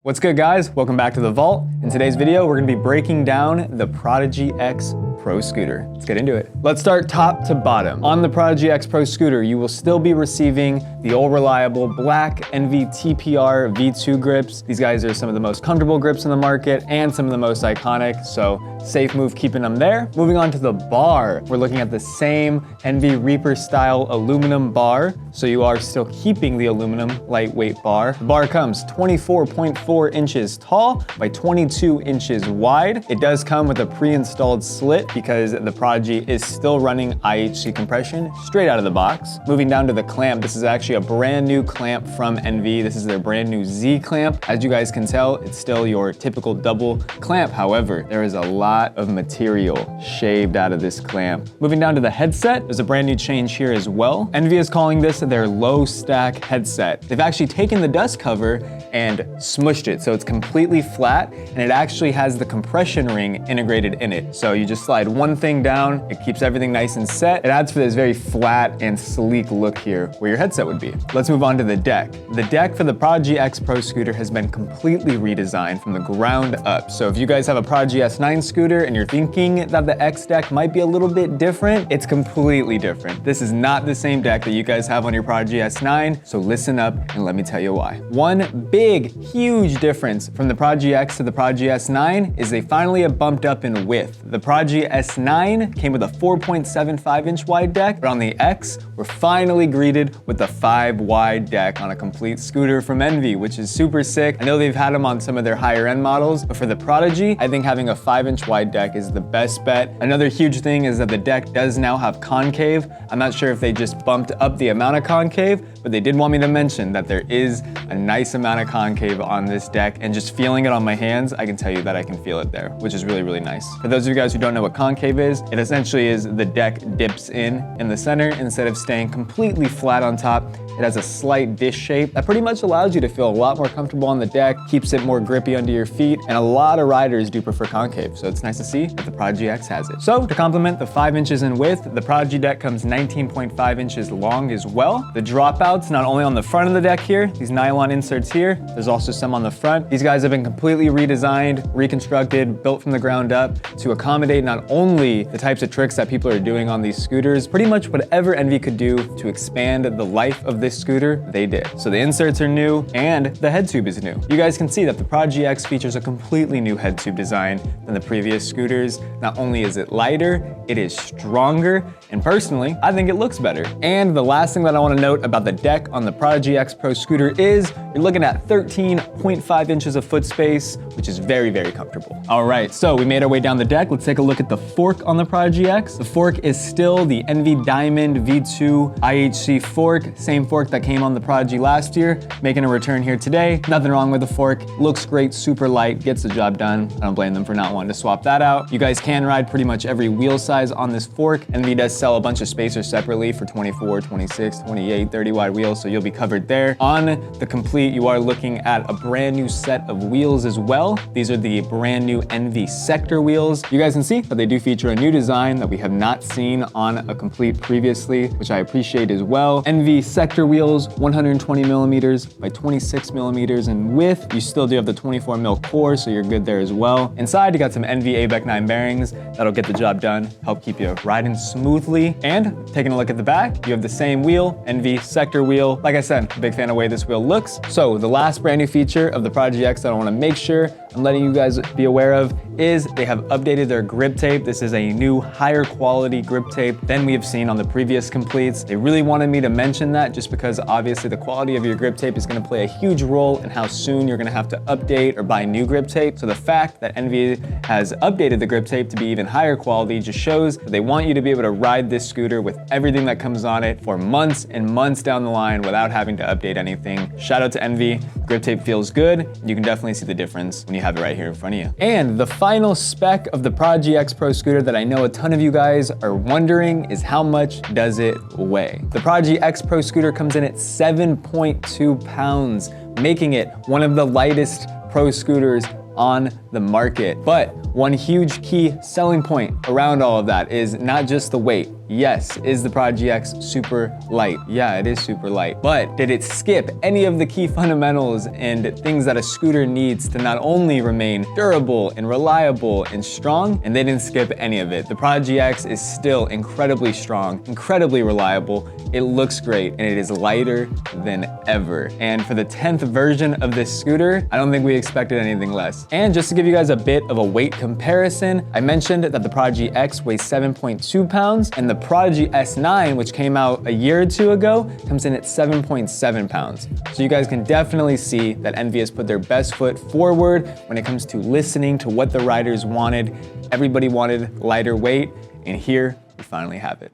What's good, guys? Welcome back to the vault. In today's video, we're gonna be breaking down the Prodigy X Pro scooter. Let's get into it. Let's start top to bottom. On the Prodigy X Pro scooter, you will still be receiving the old reliable black NV TPR V2 grips. These guys are some of the most comfortable grips in the market and some of the most iconic, so safe move keeping them there. Moving on to the bar, we're looking at the same NV Reaper style aluminum bar, so you are still keeping the aluminum lightweight bar. The bar comes 24.4 inches tall by 22 inches wide. It does come with a pre-installed slit because the Prodigy is still running IHC compression straight out of the box. Moving down to the clamp, this is actually a brand new clamp from NV. This is their brand new Z clamp. As you guys can tell, it's still your typical double clamp. However, there is a lot of material shaved out of this clamp. Moving down to the headset, there's a brand new change here as well. NV is calling this their low stack headset. They've actually taken the dust cover and smushed it so it's completely flat, and it actually has the compression ring integrated in it. So you just slide one thing down, it keeps everything nice and set. It adds for this very flat and sleek look here where your headset would be. Let's move on to the deck. The deck for the Prodigy X Pro scooter has been completely redesigned from the ground up. So if you guys have a Prodigy S9 scooter and you're thinking that the X deck might be a little bit different, it's completely different. This is not the same deck that you guys have on your Prodigy S9, so listen up and let me tell you why. One big, huge difference from the Prodigy X to the Prodigy S9 is they finally have bumped up in width. The Prodigy S9 came with a 4.75 inch wide deck, but on the X, we're finally greeted with the 5 wide deck on a complete scooter from NV, which is super sick. I know they've had them on some of their higher end models, but for the Prodigy, I think having a 5-inch wide deck is the best bet. Another huge thing is that the deck does now have concave. I'm not sure if they just bumped up the amount of concave, but they did want me to mention that there is a nice amount of concave on this deck, and just feeling it on my hands, I can tell you that I can feel it there, which is really, really nice. For those of you guys who don't know what concave is, it essentially is the deck dips in the center instead of staying completely flat on top. It has a slight dish shape that pretty much allows you to feel a lot more comfortable on the deck, keeps it more grippy under your feet, and a lot of riders do prefer concave, so it's nice to see that the Prodigy X has it. So to complement the 5 inches in width, the Prodigy deck comes 19.5 inches long as well. The dropouts, not only on the front of the deck here, these nylon inserts here, there's also some on the front. These guys have been completely redesigned, reconstructed, built from the ground up to accommodate not only the types of tricks that people are doing on these scooters, pretty much whatever NV could do to expand the life of this scooter, they did. So the inserts are new and the head tube is new. You guys can see that the Prodigy X features a completely new head tube design than the previous scooters. Not only is it lighter, it is stronger, and personally, I think it looks better. And the last thing that I want to note about the deck on the Prodigy X Pro scooter is you're looking at 13.5 inches of foot space, which is very, very comfortable. All right, so we made our way down the deck. Let's take a look at the fork on the Prodigy X. The fork is still the NV Diamond V2 IHC fork, same fork that came on the Prodigy last year, making a return here today. Nothing wrong with the fork. Looks great, super light, gets the job done. I don't blame them for not wanting to swap that out. You guys can ride pretty much every wheel size on this fork. NV does sell a bunch of spacers separately for 24, 26, 28, 30 wide wheels, so you'll be covered there. On the Complete, you are looking at a brand new set of wheels as well. These are the brand new NV Sector wheels. You guys can see that they do feature a new design that we have not seen on a Complete previously, which I appreciate as well. NV Sector wheels, 120 millimeters by 26 millimeters in width. You still do have the 24 mil core, so you're good there as well. Inside, you got some NV ABEC 9 bearings that'll get the job done, help keep you riding smoothly. And taking a look at the back, you have the same wheel, NV Sector wheel. Like I said, a big fan of the way this wheel looks. So the last brand new feature of the Prodigy X that I want to make sure I'm letting you guys be aware of is they have updated their grip tape. This is a new higher quality grip tape than we have seen on the previous Completes. They really wanted me to mention that just because obviously the quality of your grip tape is going to play a huge role in how soon you're going to have to update or buy new grip tape. So the fact that NV has updated the grip tape to be even higher quality just shows that they want you to be able to ride this scooter with everything that comes on it for months and months down the line without having to update anything. Shout out to NV. Grip tape feels good. You can definitely see the difference when you have it right here in front of you. And the final spec of the Prodigy X Pro scooter that I know a ton of you guys are wondering is how much does it weigh? The Prodigy X Pro scooter comes in at 7.2 pounds, making it one of the lightest pro scooters on the market. But one huge key selling point around all of that is not just the weight. Yes. Is the Prodigy X super light? Yeah, it is super light. But did it skip any of the key fundamentals and things that a scooter needs to not only remain durable and reliable and strong? And they didn't skip any of it. The Prodigy X is still incredibly strong, incredibly reliable. It looks great, and it is lighter than ever. And for the 10th version of this scooter, I don't think we expected anything less. And just to give you guys a bit of a weight comparison, I mentioned that the Prodigy X weighs 7.2 pounds, and the Prodigy S9, which came out a year or two ago, comes in at 7.7 pounds. So you guys can definitely see that Envy has put their best foot forward when it comes to listening to what the riders wanted. Everybody wanted lighter weight, and here we finally have it.